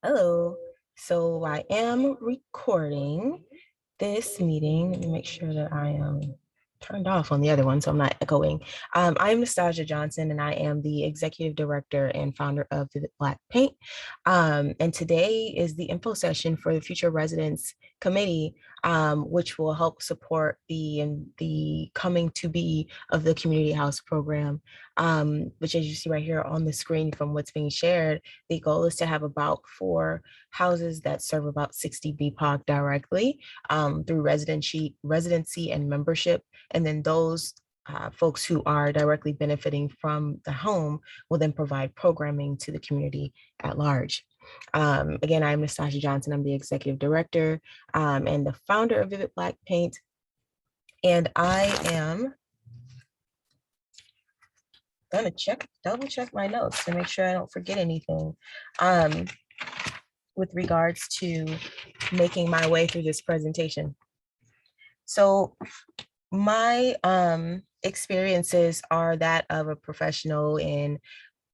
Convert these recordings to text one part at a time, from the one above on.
Hello. So I am recording this meeting. Let me make sure that I am turned off on the other one so I'm not echoing. I'm Nastasia Johnson, and I am the executive director and founder of VividBlackPaint. And today is the info session for the Future Residents Committee, which will help support the coming to be of the community house program, which, as you see right here on the screen from what's being shared, the goal is to have about 4 houses that serve about 60 BPOC directly through residency and membership. And then those folks who are directly benefiting from the home will then provide programming to the community at large. Again, I'm Nastasia Johnson. I'm the executive director and the founder of VividBlackPaint. And I am gonna double check my notes to make sure I don't forget anything with regards to making my way through this presentation. So my experiences are that of a professional in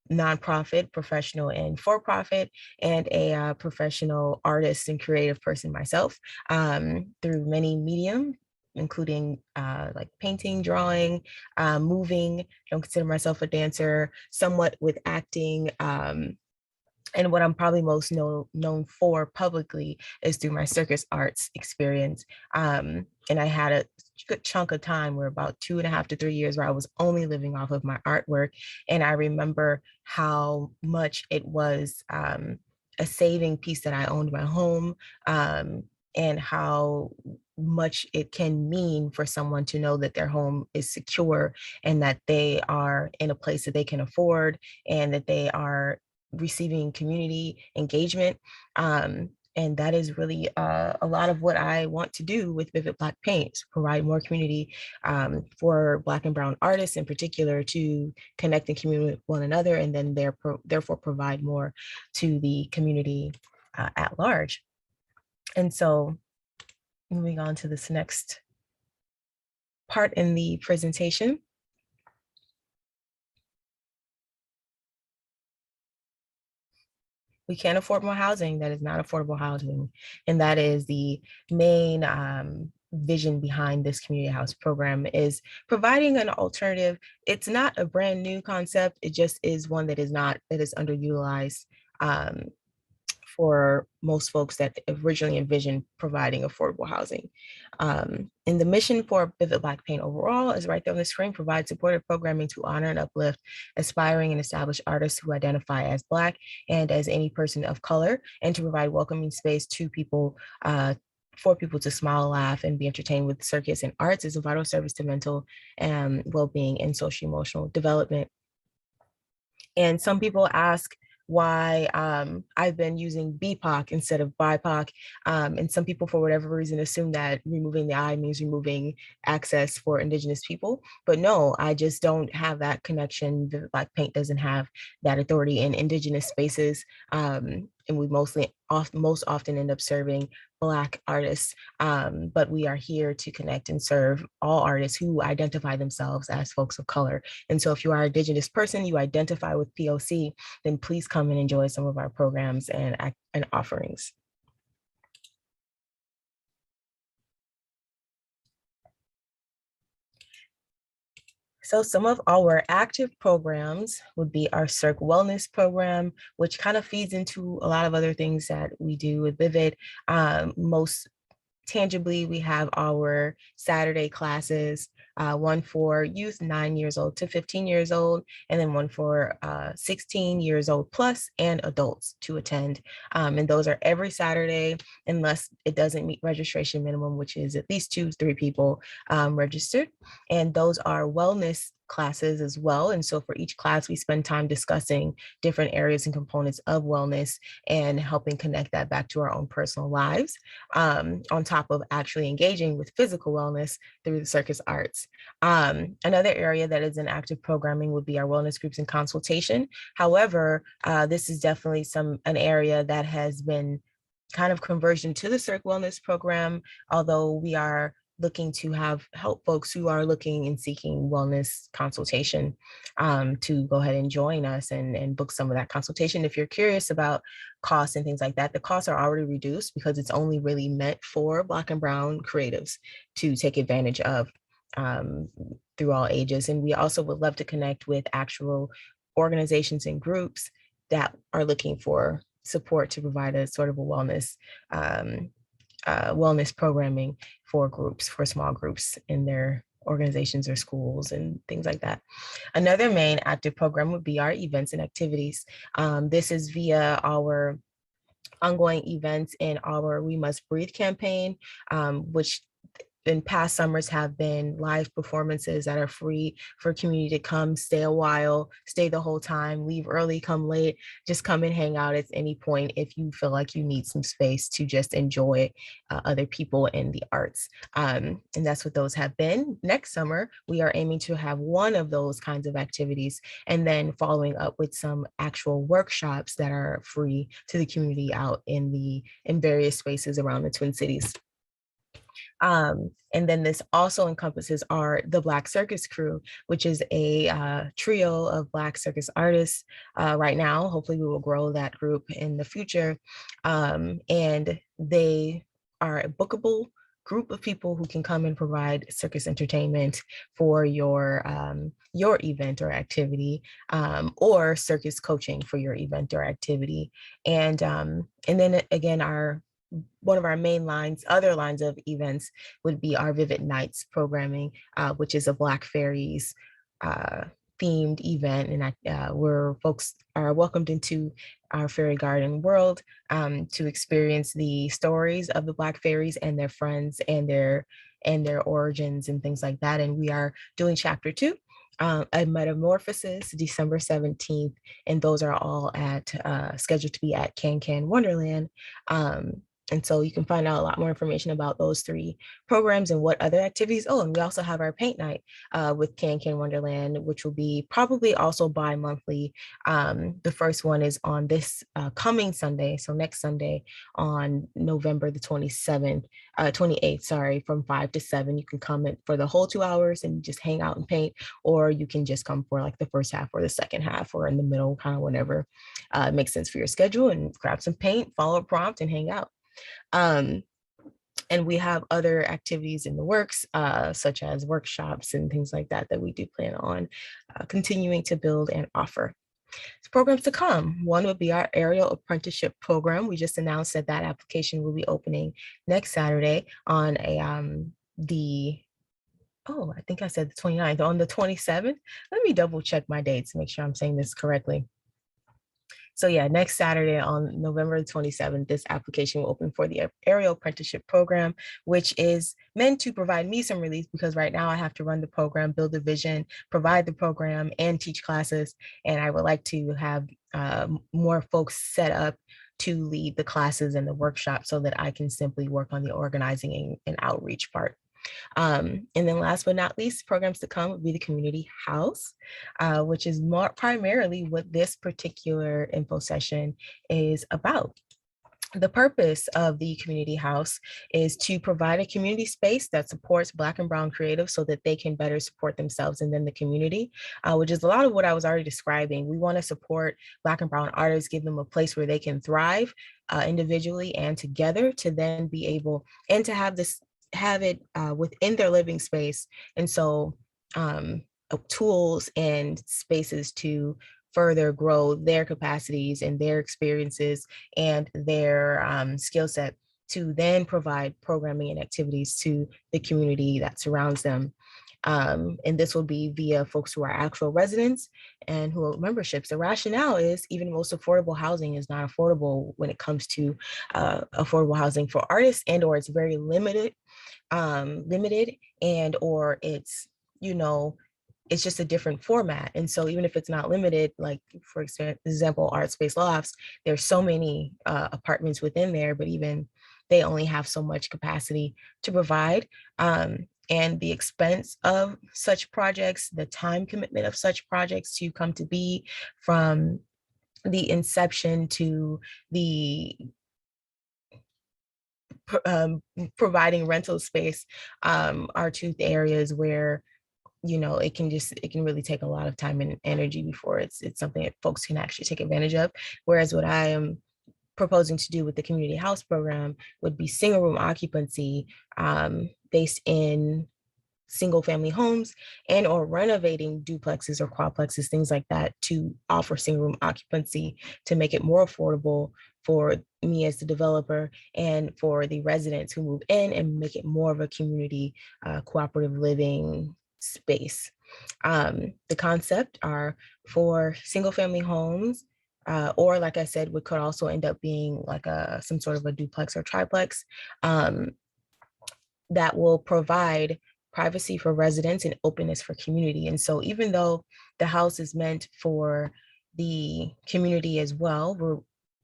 nonprofit, professional and for-profit, and a professional artist and creative person myself through many mediums, including like painting, drawing, moving. I don't consider myself a dancer, somewhat with acting. And what I'm probably most known for publicly is through my circus arts experience. And I had a good chunk of time where about 2.5 to 3 years where I was only living off of my artwork. And I remember how much it was a saving piece that I owned my home, and how much it can mean for someone to know that their home is secure and that they are in a place that they can afford and that they are receiving community engagement. And that is really a lot of what I want to do with VividBlackPaint, provide more community for Black and Brown artists in particular to connect and communicate with one another, and then therefore provide more to the community at large. And so moving on to this next part in the presentation. We can't afford more housing that is not affordable housing. And that is the main vision behind this community house program, is providing an alternative. It's not a brand new concept. It just is one that is underutilized for most folks that originally envisioned providing affordable housing. And the mission for VividBlackPaint overall is right there on the screen: provide supportive programming to honor and uplift aspiring and established artists who identify as Black and as any person of color, and to provide welcoming space to people, for people to smile, laugh, and be entertained with circus and arts is a vital service to mental well-being and social emotional development. And some people ask why I've been using BPOC instead of BIPOC. And some people, for whatever reason, assume that removing the I means removing access for Indigenous people. But no, I just don't have that connection. VividBlackPaint doesn't have that authority in Indigenous spaces. And we most often end up serving Black artists, but we are here to connect and serve all artists who identify themselves as folks of color. And so if you are an Indigenous person, you identify with POC, then please come and enjoy some of our programs and offerings. So some of our active programs would be our Circ Wellness program, which kind of feeds into a lot of other things that we do with Vivid. Most tangibly, we have our Saturday classes, one for youth 9 years old to 15 years old, and then one for 16 years old plus and adults to attend. And those are every Saturday, unless it doesn't meet registration minimum, which is at least 2 to 3 people registered. And those are wellness classes as well. And so for each class, we spend time discussing different areas and components of wellness and helping connect that back to our own personal lives, on top of actually engaging with physical wellness through the circus arts. Another area that is in active programming would be our wellness groups and consultation. However, this is definitely an area that has been kind of conversion to the Circ Wellness program, although we are looking to help folks who are looking and seeking wellness consultation to go ahead and join us and book some of that consultation. If you're curious about costs and things like that, the costs are already reduced because it's only really meant for Black and Brown creatives to take advantage of through all ages. And we also would love to connect with actual organizations and groups that are looking for support to provide a sort of a wellness programming for groups, for small groups in their organizations or schools and things like that. Another main active program would be our events and activities. This is via our ongoing events in our We Must Breathe campaign, which in past summers have been live performances that are free for community to come, stay a while, stay the whole time, leave early, come late, just come and hang out at any point if you feel like you need some space to just enjoy other people in the arts. And that's what those have been. Next summer, we are aiming to have one of those kinds of activities and then following up with some actual workshops that are free to the community out in various spaces around the Twin Cities. And then this also encompasses the Black Circus crew, which is a trio of Black circus artists right now. Hopefully we will grow that group in the future. And they are a bookable group of people who can come and provide circus entertainment for your event or activity, or circus coaching for your event or activity. And then again, one of our main other lines of events would be our Vivid Nights programming, which is a Black Fairies themed event, and where folks are welcomed into our fairy garden world to experience the stories of the Black fairies and their friends and their origins and things like that. And we are doing chapter 2. A Metamorphosis, December 17th, and those are all scheduled to be at Can Wonderland. And so you can find out a lot more information about those 3 programs and what other activities. Oh, and we also have our paint night with Can Wonderland, which will be probably also bi-monthly. The first one is on this coming Sunday, so next Sunday on November the 28th, sorry, from 5 to 7. You can come in for the whole 2 hours and just hang out and paint, or you can just come for like the first half or the second half or in the middle, kind of whenever it makes sense for your schedule, and grab some paint, follow a prompt, and hang out. And we have other activities in the works, such as workshops and things like that we do plan on continuing to build and offer. Programs to come. One would be our aerial apprenticeship program. We just announced that application will be opening next Saturday on I think I said the 29th, on the 27th. Let me double check my dates to make sure I'm saying this correctly. So yeah, next Saturday on November 27th, this application will open for the aerial apprenticeship program, which is meant to provide me some relief because right now I have to run the program, build the vision, provide the program, and teach classes. And I would like to have more folks set up to lead the classes and the workshop so that I can simply work on the organizing and outreach part. And then last but not least, programs to come would be the community house, which is more primarily what this particular info session is about. The purpose of the community house is to provide a community space that supports Black and Brown creatives so that they can better support themselves and then the community, which is a lot of what I was already describing. We want to support Black and Brown artists, give them a place where they can thrive individually and together to then be able and to have it within their living space. And so tools and spaces to further grow their capacities and their experiences and their skill set to then provide programming and activities to the community that surrounds them. And this will be via folks who are actual residents and who are memberships. The rationale is even most affordable housing is not affordable when it comes to affordable housing for artists, and or it's very limited and or it's, it's just a different format. And so even if it's not limited, like for example, Art Space Lofts, there's so many apartments within there, but even they only have so much capacity to provide. And the expense of such projects, the time commitment of such projects to come to be from the inception to the providing rental space are two areas where, it can really take a lot of time and energy before it's something that folks can actually take advantage of. Whereas what I am proposing to do with the community house program would be single room occupancy, based in single family homes, and or renovating duplexes or quadplexes, things like that, to offer single room occupancy to make it more affordable for me as the developer and for the residents who move in, and make it more of a community cooperative living space. The concept are for single family homes, or like I said, what could also end up being like some sort of a duplex or triplex, that will provide privacy for residents and openness for community. And so even though the house is meant for the community as well, we're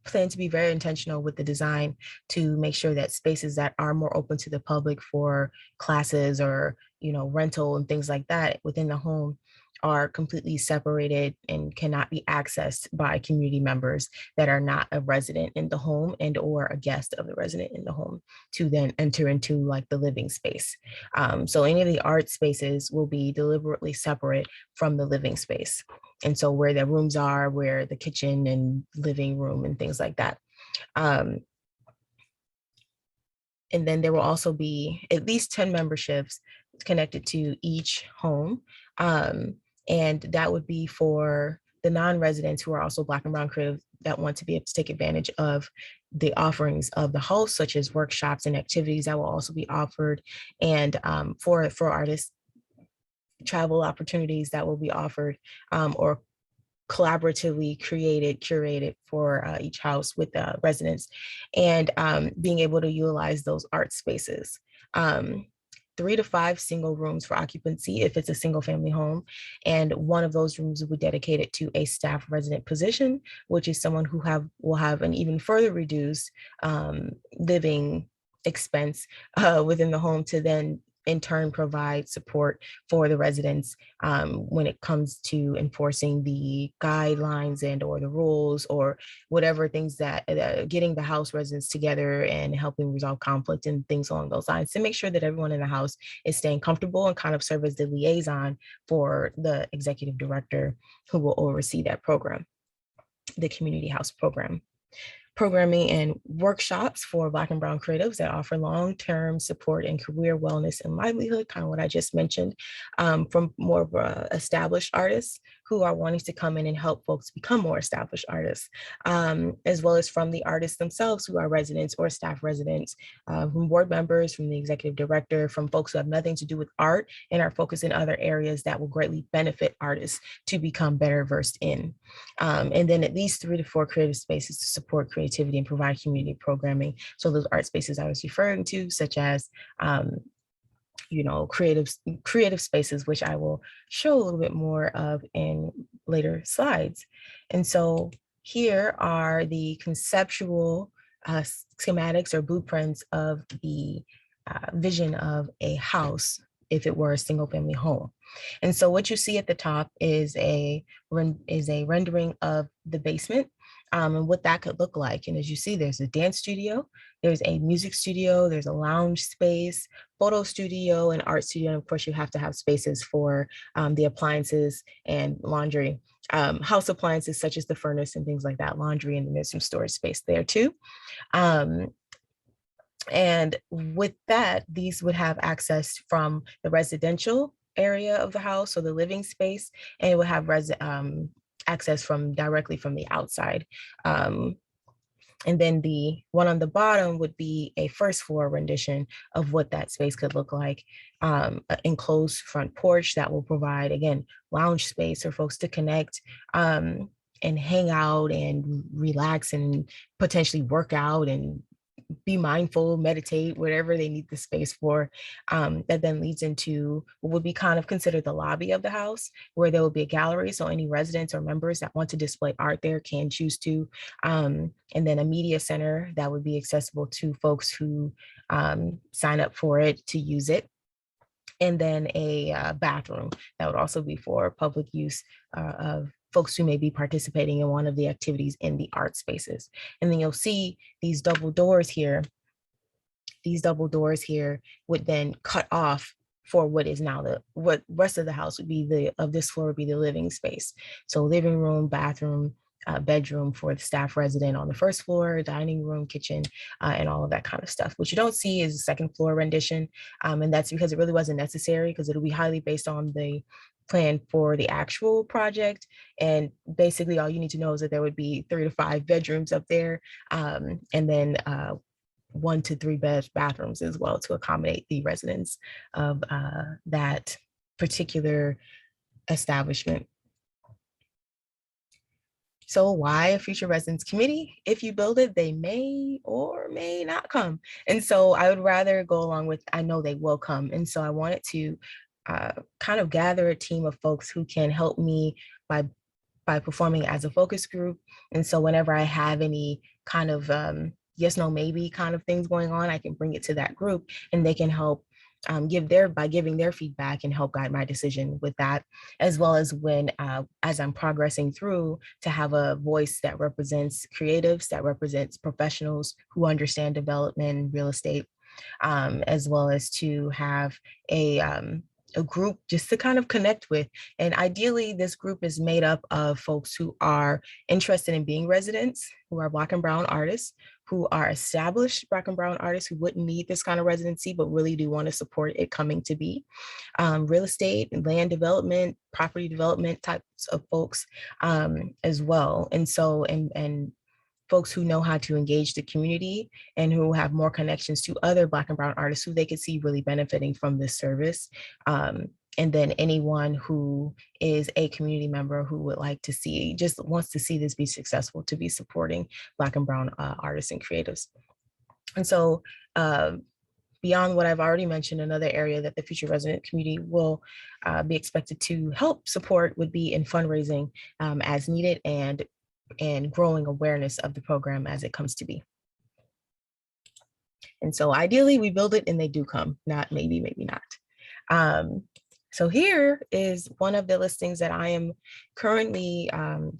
planning to be very intentional with the design to make sure that spaces that are more open to the public for classes or, rental and things like that within the home are completely separated and cannot be accessed by community members that are not a resident in the home and or a guest of the resident in the home to then enter into like the living space. So any of the art spaces will be deliberately separate from the living space. And so where the rooms are, where the kitchen and living room and things like that. And then there will also be at least 10 memberships connected to each home. And that would be for the non-residents who are also Black and Brown creatives that want to be able to take advantage of the offerings of the house, such as workshops and activities that will also be offered. And for artists, travel opportunities that will be offered, or collaboratively curated for each house with residents, and being able to utilize those art spaces. 3 to 5 single rooms for occupancy if it's a single family home. And one of those rooms will be dedicated to a staff resident position, which is someone who will have an even further reduced living expense within the home, to then in turn provide support for the residents when it comes to enforcing the guidelines and or the rules or whatever things that getting the house residents together and helping resolve conflict and things along those lines, to make sure that everyone in the house is staying comfortable and kind of serve as the liaison for the executive director who will oversee that program, the community house program. Programming and workshops for Black and Brown creatives that offer long-term support and career wellness and livelihood, kind of what I just mentioned, from more of established artists who are wanting to come in and help folks become more established artists, as well as from the artists themselves who are residents or staff residents, from board members, from the executive director, from folks who have nothing to do with art and are focused in other areas that will greatly benefit artists to become better versed in. And then at least 3 to 4 creative spaces to support creativity and provide community programming. So those art spaces I was referring to, such as creative spaces, which I will show a little bit more of in later slides. And so here are the conceptual schematics or blueprints of the vision of a house if it were a single family home. And so what you see at the top is a rendering of the basement, and what that could look like. And as you see, there's a dance studio, there's a music studio, there's a lounge space, photo studio, and art studio. And of course, you have to have spaces for the appliances and laundry, house appliances such as the furnace and things like that, laundry, and then there's some storage space there too. And with that, these would have access from the residential area of the house, so the living space, and it would have access directly from the outside. And then the one on the bottom would be a first floor rendition of what that space could look like. An enclosed front porch that will provide, again, lounge space for folks to connect and hang out and relax and potentially work out and be mindful, meditate, whatever they need the space for. That then leads into what would be kind of considered the lobby of the house, where there will be a gallery. So any residents or members that want to display art there can choose to. And then a media center that would be accessible to folks who sign up for it to use it. And then a bathroom that would also be for public use of folks who may be participating in one of the activities in the art spaces. And then you'll see these double doors here these double doors here would then cut off for what is now what rest of the house would be of this floor would be the living space. So living room, bathroom, bedroom for the staff resident on the first floor, dining room, kitchen, and all of that kind of stuff. What you don't see is a second floor rendition. And that's because it really wasn't necessary, because it'll be highly based on the plan for the actual project. And basically all you need to know is that there would be 3 to 5 bedrooms up there, and then 1 to 3 bathrooms as well to accommodate the residents of that particular establishment. So why a future residents committee? If you build it, they may or may not come. And so I would rather go along with, I know they will come. And so I wanted to kind of gather a team of folks who can help me by performing as a focus group. And so whenever I have any kind of yes, no, maybe kind of things going on, I can bring it to that group and they can help by giving their feedback and help guide my decision with that, as well as when, as I'm progressing through, to have a voice that represents creatives, that represents professionals who understand development and real estate, as well as to have a group just to kind of connect with. And ideally, this group is made up of folks who are interested in being residents, who are Black and Brown artists, who are established Black and Brown artists who wouldn't need this kind of residency, but really do want to support it coming to be. Real estate, land development, property development types of folks as well. And so, and folks who know how to engage the community and who have more connections to other Black and Brown artists who they could see really benefiting from this service. And then anyone who is a community member who would like to see, just wants to see this be successful, to be supporting Black and Brown artists and creatives. And so beyond what I've already mentioned, another area that the future resident community will be expected to help support would be in fundraising as needed, and growing awareness of the program as it comes to be. And so ideally we build it and they do come, not maybe, maybe not. So here is one of the listings that I am currently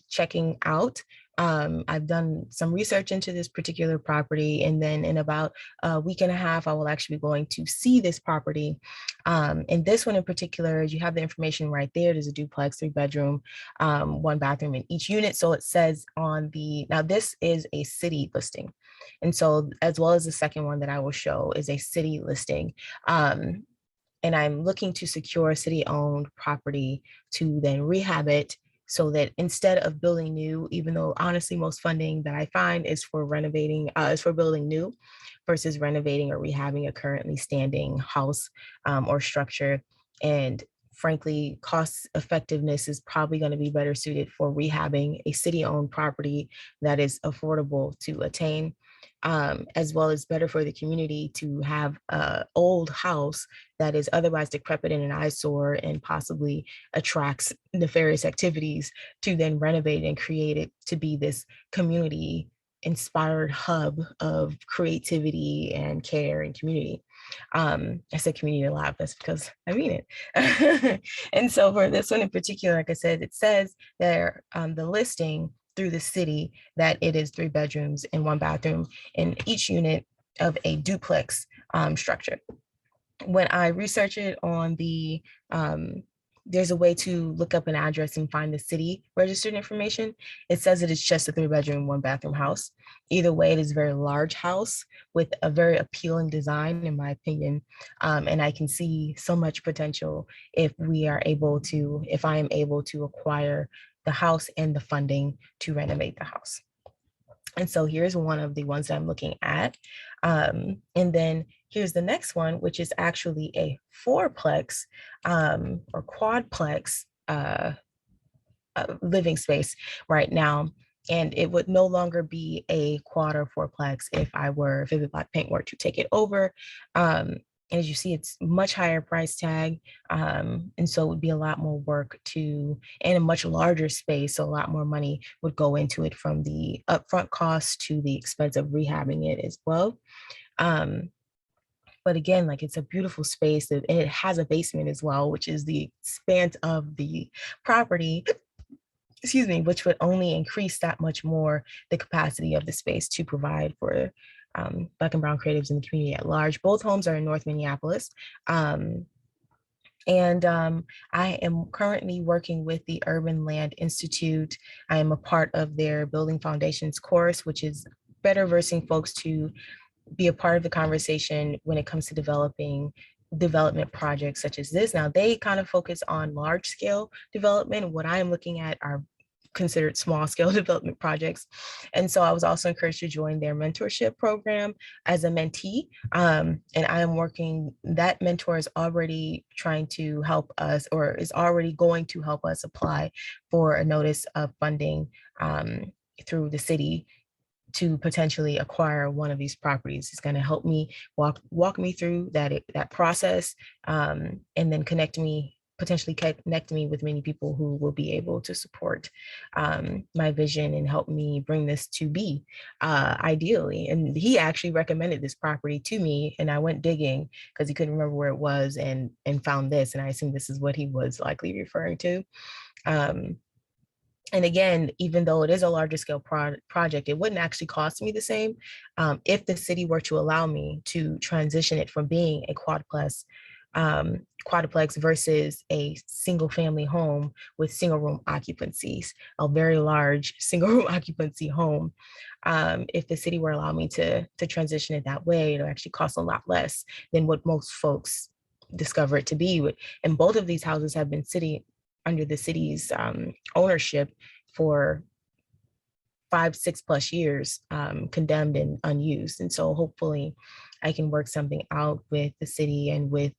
checking out. I've done some research into this particular property, and then in about a week and a half, I will actually be going to see this property. And this one in particular, you have the information right there. There's a duplex, 3 bedroom, 1 bathroom in each unit. So it says on now this is a city listing. And so, as well as the second one that I will show is a city listing. And I'm looking to secure a city-owned property to then rehab it, so that instead of building new, even though honestly most funding that I find is for renovating, is for building new versus renovating or rehabbing a currently standing house or structure. And frankly, cost effectiveness is probably going to be better suited for rehabbing a city-owned property that is affordable to attain. As well as better for the community to have an old house that is otherwise decrepit and an eyesore and possibly attracts nefarious activities, to then renovate and create it to be this community inspired hub of creativity and care and community. I said community a lot, that's because I mean it. And so for this one in particular, like I said, it says there, the listing through the city, that it is 3 bedrooms and 1 bathroom in each unit of a duplex structure. When I research it on the, there's a way to look up an address and find the city registered information. It says that it's just a 3 bedroom, 1 bathroom house. Either way, it is a very large house with a very appealing design, in my opinion. And I can see so much potential if I am able to acquire the house and the funding to renovate the house. And so here's one of the ones that I'm looking at. And then here's the next one, which is actually a 4-plex or quadplex living space right now. And it would no longer be a quad or 4-plex if VividBlackPaint were to take it over. And as you see, it's much higher price tag. And so it would be a lot more work and a much larger space. So a lot more money would go into it, from the upfront cost to the expense of rehabbing it as well. But again, like, it's a beautiful space, and it has a basement as well, which is the expanse of the property, which would only increase that much more the capacity of the space to provide for Black and brown creatives in the community at large. Both homes are in North Minneapolis. I am currently working with the Urban Land Institute. I am a part of their Building Foundations course, which is better versing folks to be a part of the conversation when it comes to development projects such as this. Now, they kind of focus on large scale development. What I am looking at are considered small scale development projects. And so I was also encouraged to join their mentorship program as a mentee. And I am working, that mentor is already trying to help us, or is already going to help us apply for a notice of funding through the city to potentially acquire one of these properties. It's going to help me walk me through that process, and then potentially connect me with many people who will be able to support my vision and help me bring this to be, ideally. And he actually recommended this property to me, and I went digging because he couldn't remember where it was, and found this, and I assume this is what he was likely referring to. And again, even though it is a larger scale project, it wouldn't actually cost me the same if the city were to allow me to transition it from being a quadplex versus a single family home with single room occupancies, a very large single room occupancy home. If the city were to allow me to transition it that way, it'll actually cost a lot less than what most folks discover it to be. And both of these houses have been under the city's ownership for 5-6+ years, condemned and unused. And so hopefully I can work something out with the city and with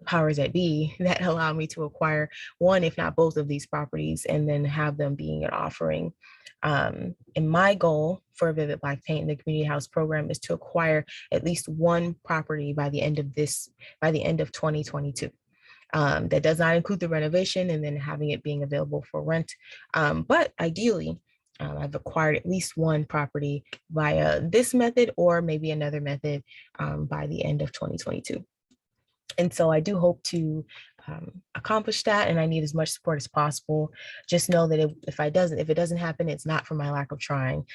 powers that be that allow me to acquire one, if not both of these properties, and then have them being an offering. And my goal for VividBlackPaint and the Community House program is to acquire at least one property by the end of 2022. That does not include the renovation and then having it being available for rent. But ideally, I've acquired at least one property via this method or maybe another method by the end of 2022. And so I do hope to accomplish that, and I need as much support as possible. Just know that if it doesn't happen, it's not from my lack of trying.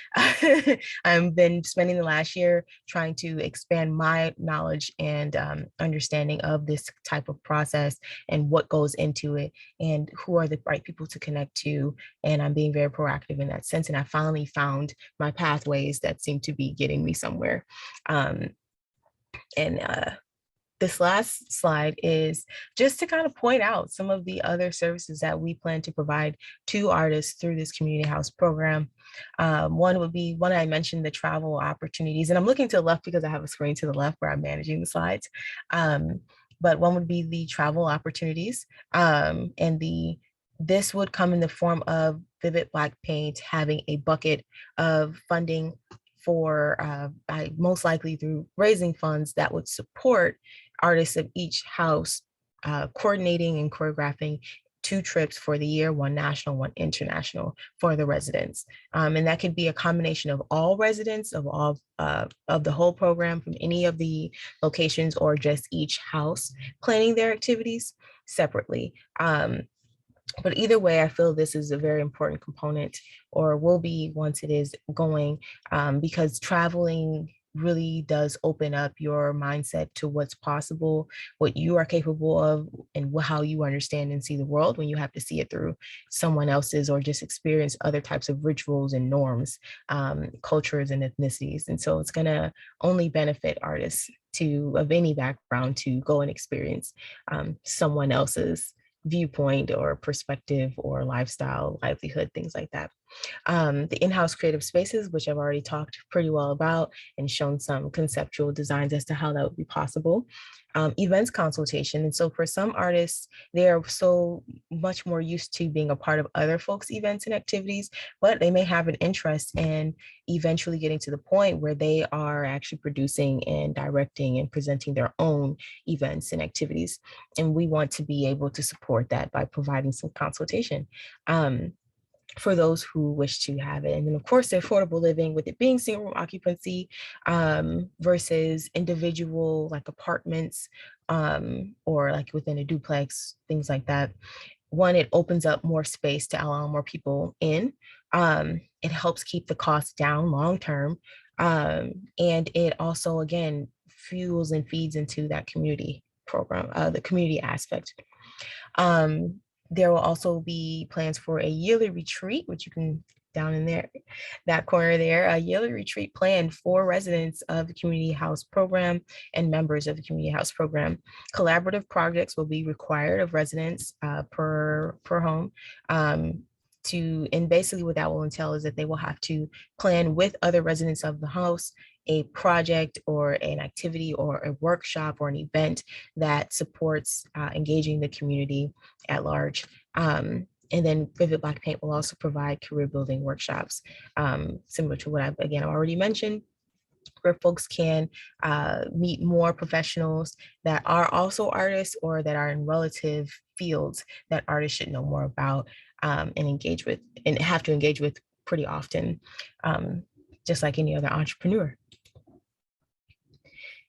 I've been spending the last year trying to expand my knowledge and understanding of this type of process and what goes into it and who are the right people to connect to. And I'm being very proactive in that sense. And I finally found my pathways that seem to be getting me somewhere. This last slide is just to kind of point out some of the other services that we plan to provide to artists through this community house program. One would be one I mentioned, the travel opportunities, and I'm looking to the left because I have a screen to the left where I'm managing the slides. But one would be the travel opportunities, and this would come in the form of VividBlackPaint having a bucket of funding for most likely through raising funds that would support artists of each house coordinating and choreographing 2 trips for the year, one national, one international for the residents. And that could be a combination of all residents of the whole program from any of the locations, or just each house planning their activities separately. But either way, I feel this is a very important component, or will be once it is going, because traveling really does open up your mindset to what's possible, what you are capable of, and how you understand and see the world when you have to see it through someone else's, or just experience other types of rituals and norms, cultures and ethnicities. And so it's going to only benefit artists of any background to go and experience someone else's viewpoint or perspective or lifestyle, livelihood, things like that. The in-house creative spaces, which I've already talked pretty well about and shown some conceptual designs as to how that would be possible. Events consultation. And so for some artists, they are so much more used to being a part of other folks' events and activities, but they may have an interest in eventually getting to the point where they are actually producing and directing and presenting their own events and activities. And we want to be able to support that by providing some consultation for those who wish to have it. And then of course, the affordable living, with it being single room occupancy versus individual like apartments or like within a duplex, things like that. One, it opens up more space to allow more people in. It helps keep the costs down long term. And it also, again, fuels and feeds into that community program, the community aspect. There will also be plans for a yearly retreat, which you can down in there, that corner there, a yearly retreat planned for residents of the community house program and members of the community house program. Collaborative projects will be required of residents per home. And basically what that will entail is that they will have to plan with other residents of the house a project or an activity or a workshop or an event that supports engaging the community at large. And then VividBlackPaint will also provide career building workshops, similar to what I've already mentioned, where folks can meet more professionals that are also artists or that are in relative fields that artists should know more about, and engage with and have to engage with pretty often, just like any other entrepreneur.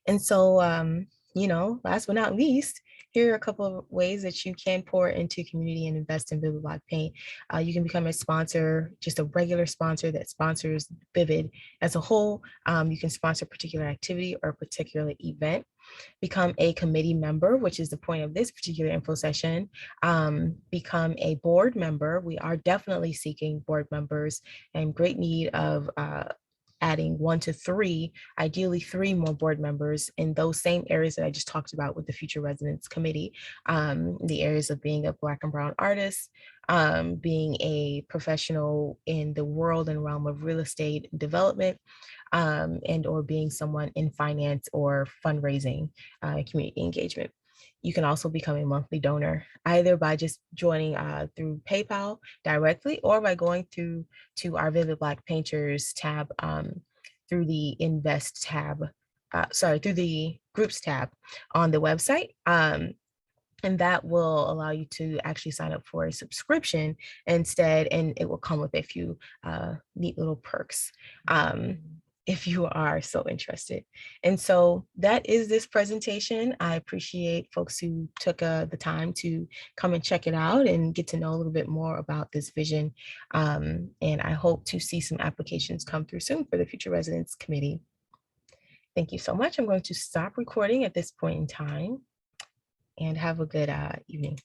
And so, last but not least, here are a couple of ways that you can pour into community and invest in VividBlackPaint. You can become a sponsor, just a regular sponsor that sponsors Vivid as a whole. You can sponsor a particular activity or a particular event. Become a committee member, which is the point of this particular info session. Become a board member. We are definitely seeking board members and great need of adding 1 to 3, ideally 3 more board members in those same areas that I just talked about with the Future Residents Committee, the areas of being a Black and Brown artist, being a professional in the world and realm of real estate development, and or being someone in finance or fundraising, community engagement. You can also become a monthly donor, either by just joining through PayPal directly or by going to our Vivid Black Painters tab through the Invest tab, through the Groups tab on the website. And that will allow you to actually sign up for a subscription instead, and it will come with a few neat little perks. If you are so interested. And so that is this presentation. I appreciate folks who took the time to come and check it out and get to know a little bit more about this vision. And I hope to see some applications come through soon for the Future Residents Committee. Thank you so much. I'm going to stop recording at this point in time and have a good evening.